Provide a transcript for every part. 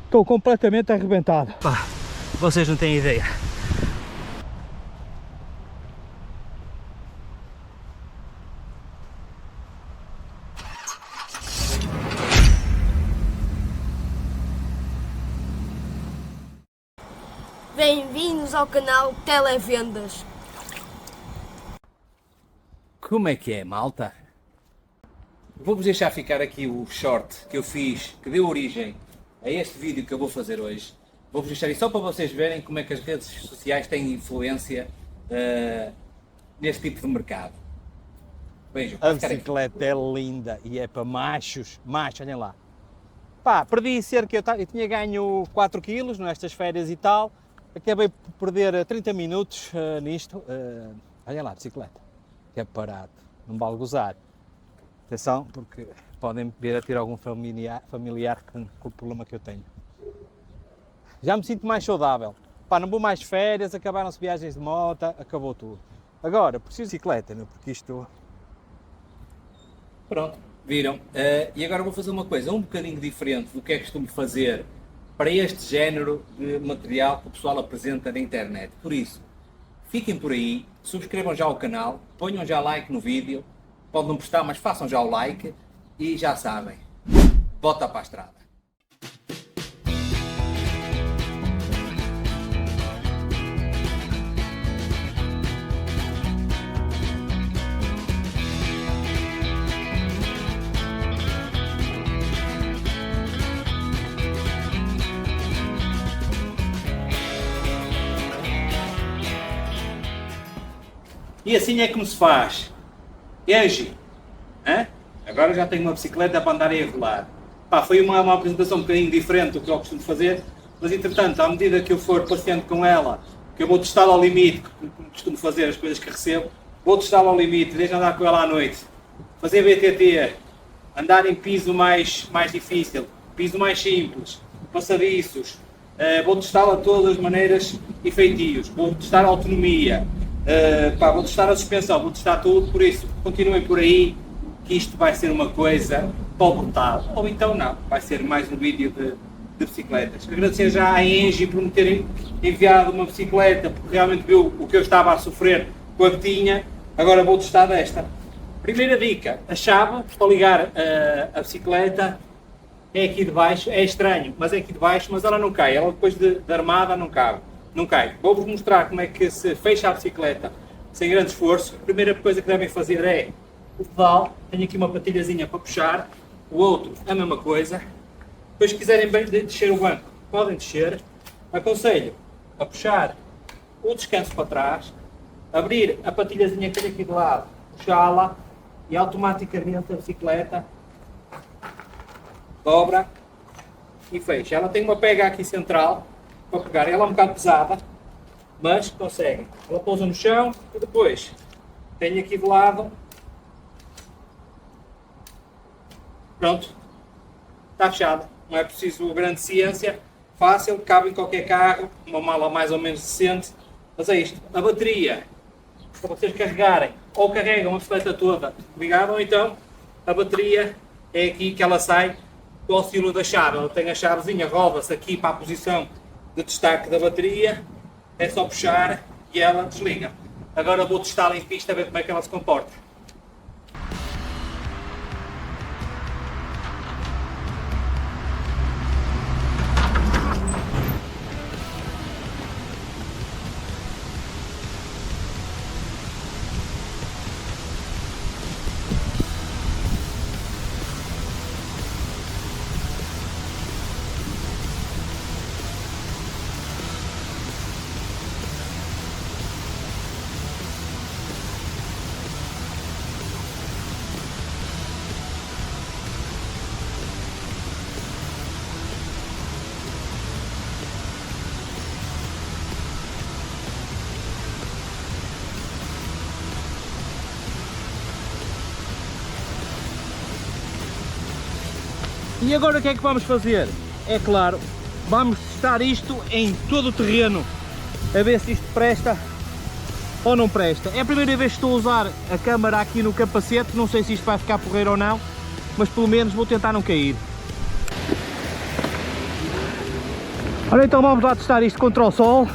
Estou completamente arrebentado. Pá, vocês não têm ideia. Bem-vindos ao canal Televendas. Como é que é, malta? Vou-vos deixar ficar aqui o short que eu fiz, que deu origem a este vídeo que eu vou fazer hoje. Vou-vos deixar isso só para vocês verem como é que as redes sociais têm influência neste tipo de mercado. Vejam, A bicicleta é linda e é para machos. Machos, olhem lá. Pá, perdi cerca, eu tinha ganho 4 kg nestas férias e tal. Acabei por perder 30 minutos nisto. Olhem lá, a bicicleta. Que é parado. Não vale gozar. Atenção, porque podem vir a ter algum familiar com o problema que eu tenho. Já me sinto mais saudável. Pá, não vou mais férias, acabaram-se viagens de moto, acabou tudo. Agora, preciso de bicicleta, não? Porque isto... Pronto, viram? E agora vou fazer uma coisa um bocadinho diferente do que é costume fazer para este género de material que o pessoal apresenta na internet. Por isso, fiquem por aí, subscrevam já o canal, ponham já like no vídeo, pode não prestar, mas façam já o like e já sabem, bota para a estrada. E assim é como se faz. Engie. Agora já tenho uma bicicleta para andar a enrolar. Pá, foi uma apresentação um bocadinho diferente do que eu costumo fazer, mas entretanto, à medida que eu for paciente com ela, que eu vou testá-la ao limite, como costumo fazer as coisas que recebo, vou testá-la ao limite, deixo andar com ela à noite, fazer BTT, andar em piso mais difícil, piso mais simples, passadiços, vou testá-la de todas as maneiras e feitios, vou testar a autonomia, vou testar a suspensão, vou testar tudo, por isso continuem por aí, que isto vai ser uma coisa ou brutal, ou então não, vai ser mais um vídeo de bicicletas. Agradecer já à Engie por me terem enviado uma bicicleta, porque realmente viu o que eu estava a sofrer com a que tinha, agora vou testar desta. Primeira dica, a chave para ligar a bicicleta é aqui de baixo, é estranho, mas é aqui de baixo, mas ela não cai, ela depois de armada não cabe. Não cai. Vou-vos mostrar como é que se fecha a bicicleta sem grande esforço. A primeira coisa que devem fazer é o pedal. Tenho aqui uma patilhazinha para puxar. O outro, a mesma coisa. Depois, se quiserem bem descer o banco, podem descer. Aconselho a puxar o descanso para trás, abrir a patilhazinha que tem aqui do lado, puxá-la e automaticamente a bicicleta dobra e fecha. Ela tem uma pega aqui central para pegar, ela é um bocado pesada, mas conseguem. Ela pousa no chão e depois tem aqui do lado. Pronto, está fechado. Não é preciso grande ciência, fácil, cabe em qualquer carro, uma mala mais ou menos decente. Mas é isto, a bateria, para vocês carregarem, ou carregam a bicicleta toda ligada, ou então a bateria é aqui que ela sai do auxílio da chave. Ela tem a chavezinha, roda-se aqui para a posição de destaque da bateria, é só puxar e ela desliga. Agora vou testá-la em pista a ver como é que ela se comporta. E agora o que é que vamos fazer? É claro, vamos testar isto em todo o terreno, a ver se isto presta ou não presta. É a primeira vez que estou a usar a câmara aqui no capacete, não sei se isto vai ficar porreiro ou não, mas pelo menos vou tentar não cair. Ora então vamos lá testar isto contra o sol.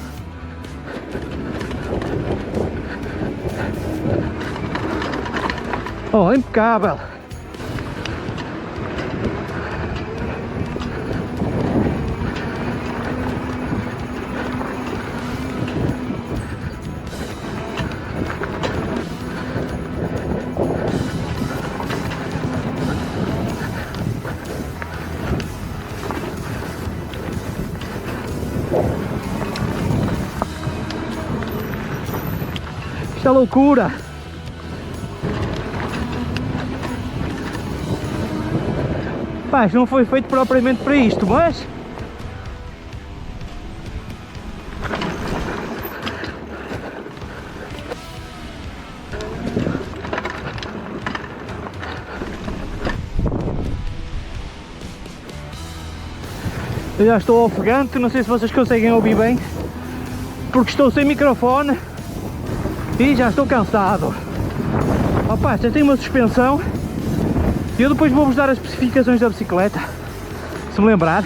Oh, impecável! Isto é loucura! Pá, isto não foi feito propriamente para isto, mas... eu já estou ofegante, não sei se vocês conseguem ouvir bem, porque estou sem microfone e já estou cansado. Opa, já tem uma suspensão e eu depois vou-vos dar as especificações da bicicleta, se me lembrar.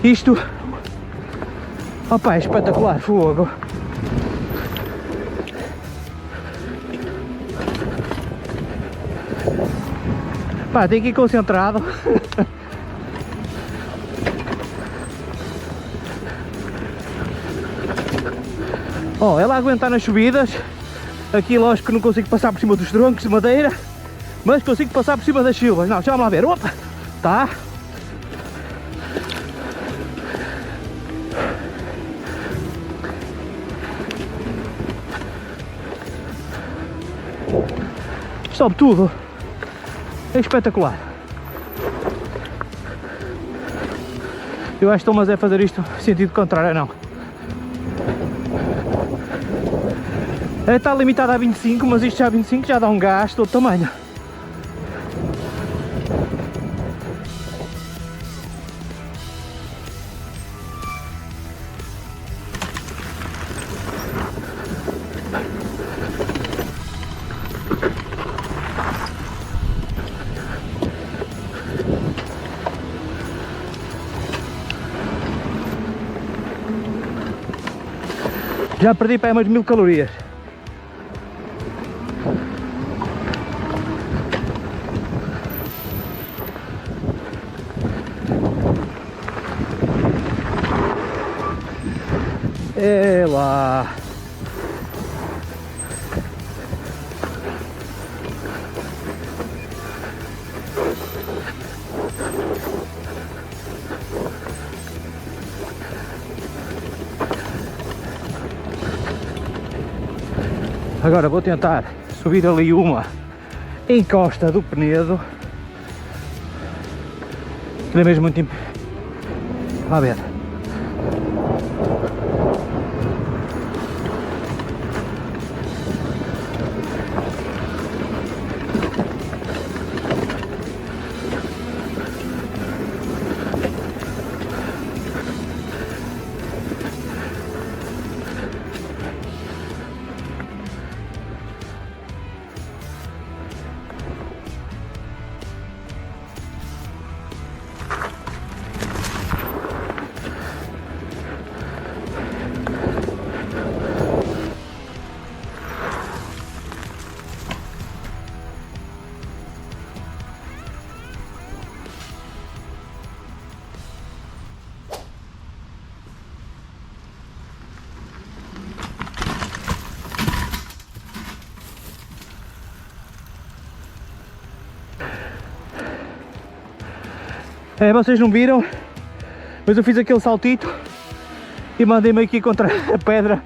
Isto, opa, é espetacular, fogo. Pá, tem que ir concentrado. Oh, ela aguentar nas subidas. Aqui lógico que não consigo passar por cima dos troncos de madeira, mas consigo passar por cima das silvas. Não, deixa lá ver. Opa! Tá. Sobe tudo. É espetacular. Eu acho que estou a fazer isto em sentido contrário, não. Está limitado a 25, mas isto já 25 já dá um gás de todo tamanho. Já perdi para aí umas 1000 calorias. É lá. Agora vou tentar subir ali uma encosta do Penedo. Que é mesmo muito... Vá ver. É, vocês não viram, mas eu fiz aquele saltito e mandei-me aqui contra a pedra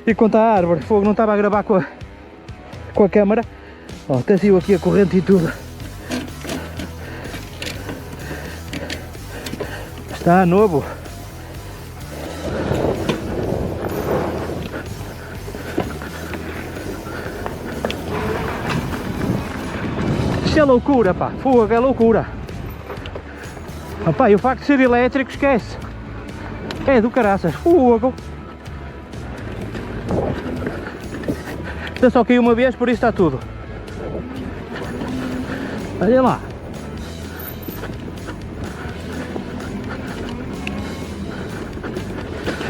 e contra a árvore. Fogo, não estava a gravar com a câmera. Ó, até saiu aqui a corrente e tudo. Está novo. Isto é loucura, pá. Fogo, é loucura. Opa, e o facto de ser elétrico, esquece. É do caraças. Fogo. Eu só caí uma vez, por isso está tudo. Olha lá.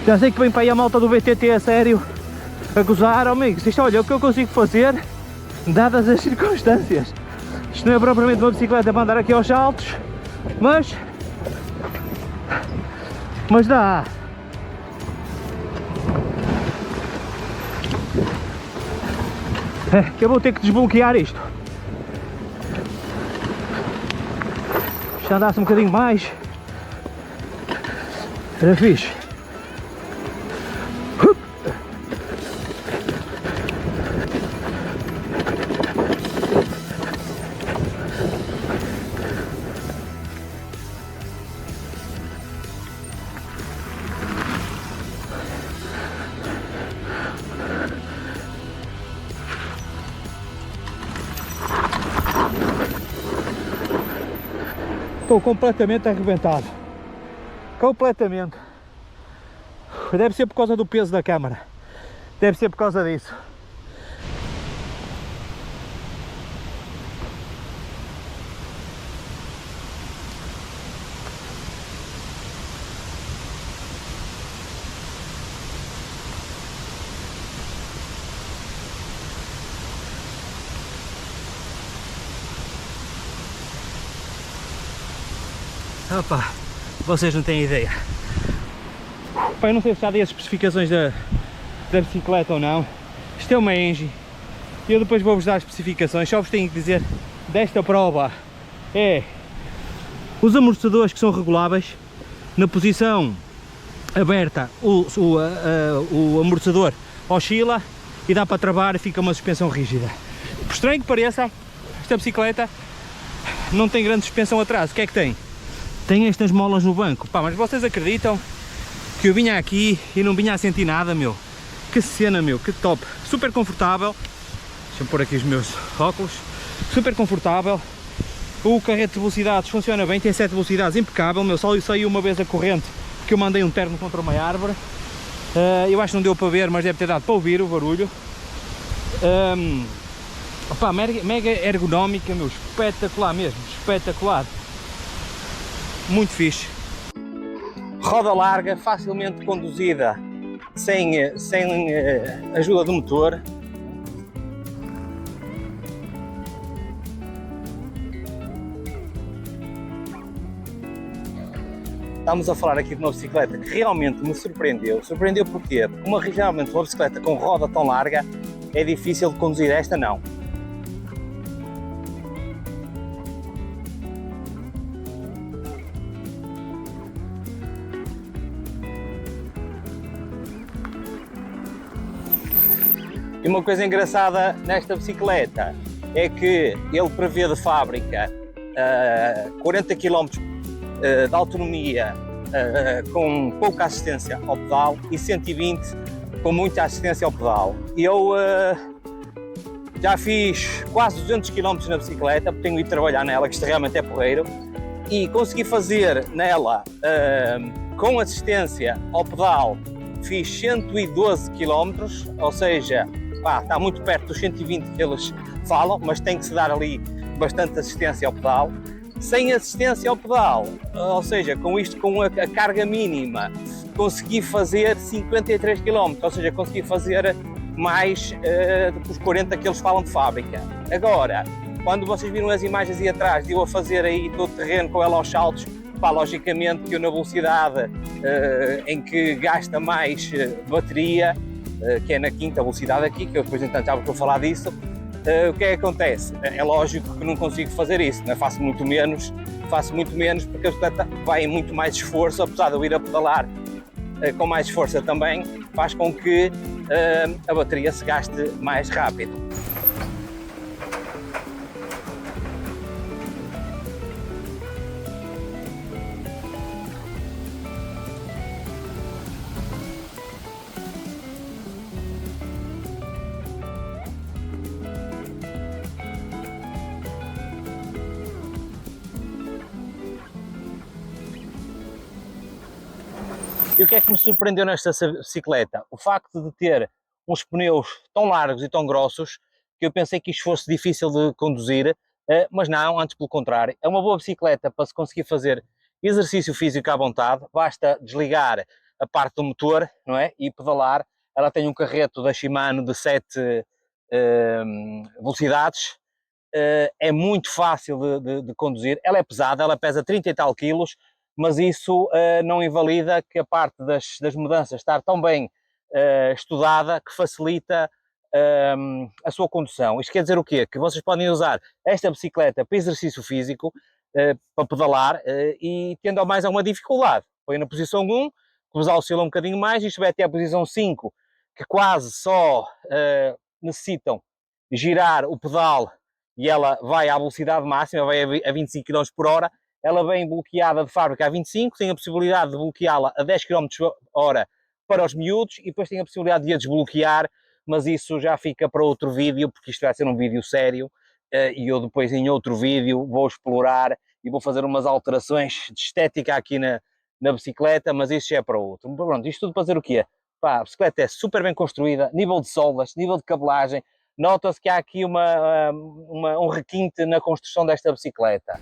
Já sei que vem para aí a malta do BTT a sério, a gozar, oh, amigos, isto olha, é o que eu consigo fazer, dadas as circunstâncias. Isto não é propriamente uma bicicleta para andar aqui aos saltos, mas dá. É, que eu vou ter que desbloquear isto. Se andasse um bocadinho mais, era fixe. Estou completamente arrebentado. Completamente. Deve ser por causa do peso da câmara. Deve ser por causa disso. Opa, vocês não têm ideia. Pá, eu não sei se já dei as especificações da bicicleta ou não. Isto é uma Engie. E eu depois vou-vos dar as especificações. Só vos tenho que dizer desta prova é os amortecedores que são reguláveis. Na posição aberta o amortecedor oscila e dá para travar e fica uma suspensão rígida. Por estranho que pareça, esta bicicleta não tem grande suspensão atrás. O que é que tem? Tem estas molas no banco. Pá, mas vocês acreditam que eu vinha aqui e não vinha a sentir nada, meu? Que cena, meu, que top. Super confortável. Deixa-me pôr aqui os meus óculos. Super confortável. O carrete de velocidades funciona bem, tem 7 velocidades, impecável, meu. Só saiu uma vez a corrente que eu mandei um terno contra uma árvore. Eu acho que não deu para ver, mas deve ter dado para ouvir o barulho. Opa, mega ergonómica, meu. Espetacular mesmo, espetacular. Muito fixe. Roda larga, facilmente conduzida, sem ajuda do motor. Estamos a falar aqui de uma bicicleta que realmente me surpreendeu. Surpreendeu porquê? Porque realmente uma bicicleta com roda tão larga é difícil de conduzir, esta não. E uma coisa engraçada nesta bicicleta é que ele prevê de fábrica 40 km de autonomia com pouca assistência ao pedal e 120 com muita assistência ao pedal. Eu já fiz quase 200 km na bicicleta, porque tenho ido trabalhar nela, que isto realmente é porreiro, e consegui fazer nela com assistência ao pedal, fiz 112 km, ou seja, está muito perto dos 120 que eles falam, mas tem que se dar ali bastante assistência ao pedal. Sem assistência ao pedal, ou seja, com isto, com a carga mínima, consegui fazer 53 km, ou seja, consegui fazer mais do que os 40 que eles falam de fábrica. Agora, quando vocês viram as imagens aí atrás, de eu a fazer aí todo o terreno com ela aos saltos, logicamente que eu na velocidade em que gasta mais bateria, que é na quinta velocidade aqui, que eu depois então já vou falar disso, o que é que acontece? É lógico que não consigo fazer isso, né? Faço muito menos porque a bicicleta vai em muito mais esforço, apesar de eu ir a pedalar com mais força também, faz com que a bateria se gaste mais rápido. E o que é que me surpreendeu nesta bicicleta? O facto de ter uns pneus tão largos e tão grossos que eu pensei que isto fosse difícil de conduzir, mas não, antes pelo contrário. É uma boa bicicleta para se conseguir fazer exercício físico à vontade, basta desligar a parte do motor, não é? E pedalar. Ela tem um carreto da Shimano de 7 velocidades. É muito fácil de conduzir. Ela é pesada, ela pesa 30 e tal quilos, mas isso não invalida que a parte das mudanças estar tão bem estudada que facilita a sua condução. Isto quer dizer o quê? Que vocês podem usar esta bicicleta para exercício físico, para pedalar, e tendo mais alguma dificuldade, põe na posição 1, que vos oscila um bocadinho mais, isto vai até a posição 5, que quase só necessitam girar o pedal e ela vai à velocidade máxima, vai a 25 km por hora, ela vem bloqueada de fábrica a 25, tem a possibilidade de bloqueá-la a 10 km por hora para os miúdos e depois tem a possibilidade de a desbloquear, mas isso já fica para outro vídeo, porque isto vai ser um vídeo sério e eu depois em outro vídeo vou explorar e vou fazer umas alterações de estética aqui na bicicleta, mas isso já é para outro. Pronto, isto tudo para dizer o quê? Pá, a bicicleta é super bem construída, nível de soldas, nível de cabelagem, nota-se que há aqui um requinte na construção desta bicicleta.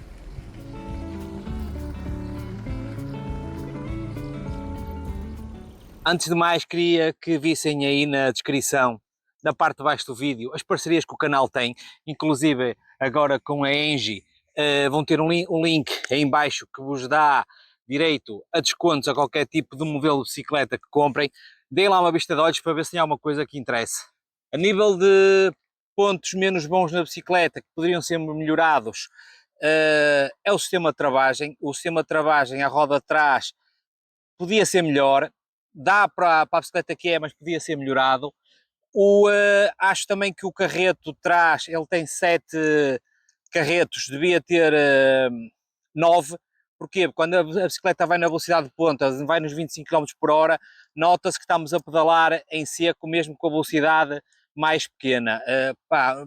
Antes de mais, queria que vissem aí na descrição, na parte de baixo do vídeo, as parcerias que o canal tem, inclusive agora com a Engie, vão ter um link aí em baixo que vos dá direito a descontos a qualquer tipo de modelo de bicicleta que comprem. Deem lá uma vista de olhos para ver se tem alguma coisa que interesse. A nível de pontos menos bons na bicicleta, que poderiam ser melhorados, é o sistema de travagem. O sistema de travagem, a roda de trás, podia ser melhor. Dá para a bicicleta que é, mas podia ser melhorado. Acho também que o carreto de trás, ele tem 7 carretos, devia ter 9. Porquê? Porque quando a bicicleta vai na velocidade de ponta, vai nos 25 km por hora, nota-se que estamos a pedalar em seco, mesmo com a velocidade mais pequena.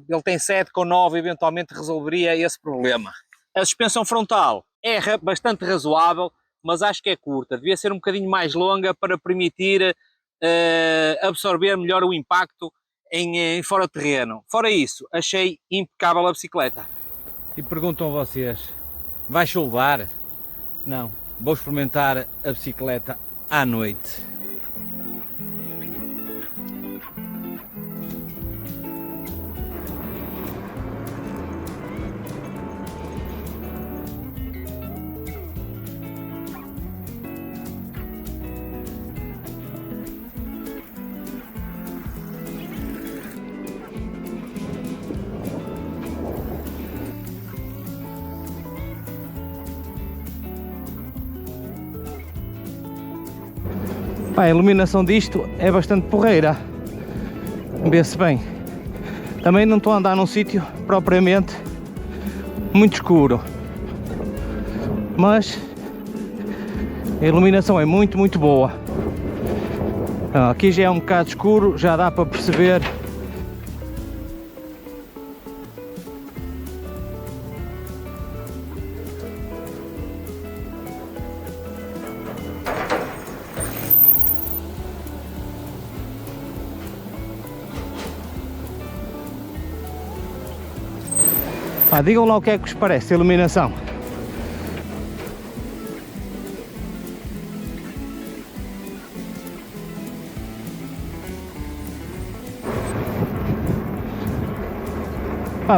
Ele tem 7, com 9 eventualmente resolveria esse problema. A suspensão frontal é bastante razoável, mas acho que é curta. Devia ser um bocadinho mais longa para permitir absorver melhor o impacto em fora de terreno. Fora isso, achei impecável a bicicleta. E perguntam a vocês, vai chuvar? Não, vou experimentar a bicicleta à noite. Pá, a iluminação disto é bastante porreira, vê-se bem. Também não estou a andar num sítio propriamente muito escuro, mas a iluminação é muito boa. Aqui já é um bocado escuro, já dá para perceber. Digam lá o que é que vos parece a iluminação.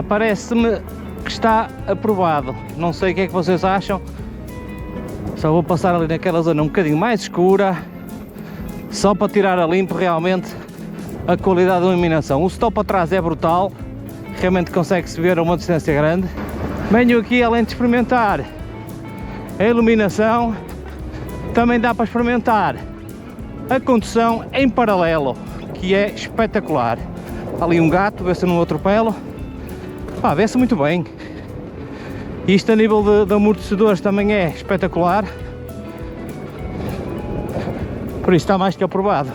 Parece-me que está aprovado. Não sei o que é que vocês acham. Só vou passar ali naquela zona um bocadinho mais escura, só para tirar a limpo realmente a qualidade da iluminação. O stop atrás é brutal. Realmente consegue-se ver a uma distância grande. Venho aqui, além de experimentar a iluminação, também dá para experimentar a condução em paralelo, que é espetacular. Ali um gato, vê se não atropelo. Vê-se muito bem. Isto a nível de amortecedores também é espetacular. Por isso está mais que aprovado.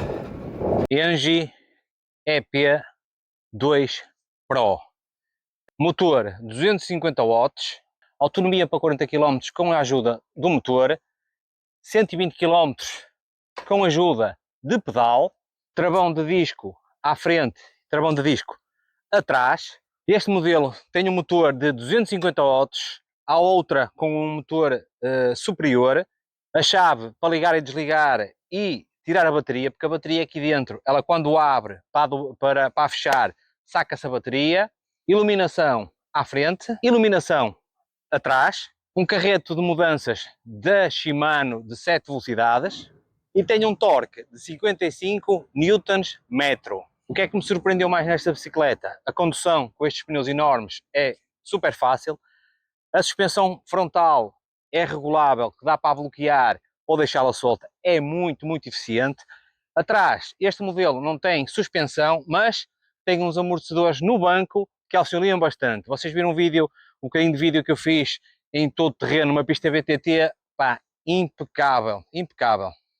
Engie EP2 Pro. Motor 250 watts, autonomia para 40 km com a ajuda do motor, 120 km com a ajuda de pedal, travão de disco à frente, travão de disco atrás. Este modelo tem um motor de 250 watts, a outra com um motor superior, a chave para ligar e desligar e tirar a bateria, porque a bateria aqui dentro, ela quando abre para fechar, saca-se a bateria, iluminação à frente, iluminação atrás, um carreto de mudanças da Shimano de 7 velocidades e tem um torque de 55 Nm. O que é que me surpreendeu mais nesta bicicleta? A condução com estes pneus enormes é super fácil, a suspensão frontal é regulável, que dá para bloquear ou deixá-la solta, é muito eficiente. Atrás, este modelo não tem suspensão, mas tem uns amortecedores no banco que auxiliam bastante. Vocês viram um bocadinho de vídeo que eu fiz em todo terreno, numa pista VTT, pá, impecável.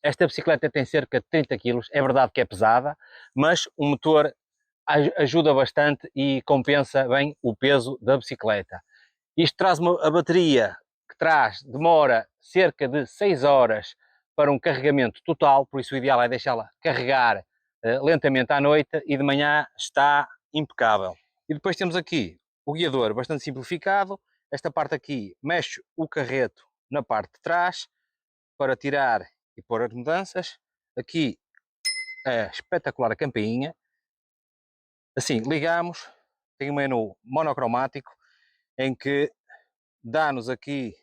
Esta bicicleta tem cerca de 30 kg, é verdade que é pesada, mas o motor ajuda bastante e compensa bem o peso da bicicleta. Isto traz a bateria que demora cerca de 6 horas para um carregamento total, por isso o ideal é deixá-la carregar lentamente à noite e de manhã está impecável. E depois temos aqui o guiador bastante simplificado. Esta parte aqui mexe o carreto na parte de trás para tirar e pôr as mudanças. Aqui é espetacular a campainha. Assim, ligamos, tem um menu monocromático em que dá-nos aqui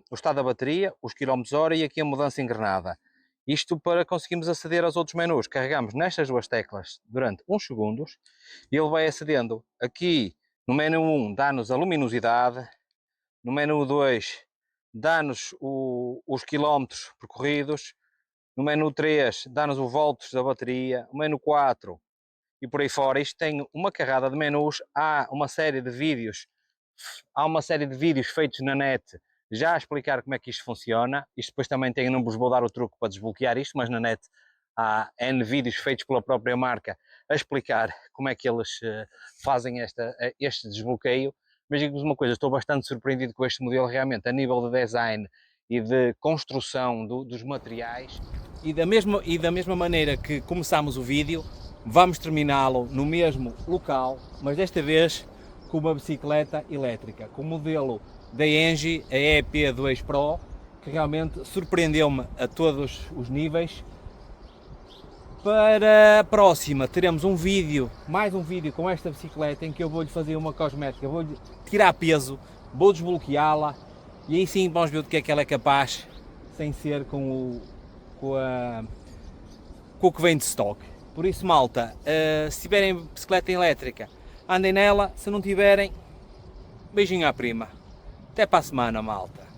o estado da bateria, os km/h e aqui a mudança engrenada. Isto para conseguirmos aceder aos outros menus. Carregamos nestas duas teclas durante uns segundos e ele vai acedendo. Aqui no menu 1 dá-nos a luminosidade, no menu 2 dá-nos os quilómetros percorridos, no menu 3 dá-nos o volts da bateria, no menu 4 e por aí fora. Isto tem uma carrada de menus, há uma série de vídeos feitos na net já a explicar como é que isto funciona. Isto depois também tem, não vos vou dar o truque para desbloquear isto, mas na net há N vídeos feitos pela própria marca a explicar como é que eles fazem este desbloqueio. Mas digo-vos uma coisa, estou bastante surpreendido com este modelo realmente, a nível de design e de construção dos materiais. E da mesma maneira que começámos o vídeo, vamos terminá-lo no mesmo local, mas desta vez com uma bicicleta elétrica, com o modelo da Engie, a EP2 Pro, que realmente surpreendeu-me a todos os níveis. Para a próxima teremos mais um vídeo com esta bicicleta em que eu vou-lhe fazer uma cosmética, vou-lhe tirar peso, vou desbloqueá-la e aí sim vamos ver do que é que ela é capaz, sem ser com o que vem de stock. Por isso, malta, se tiverem bicicleta elétrica, andem nela. Se não tiverem, beijinho à prima. Até para a semana, malta.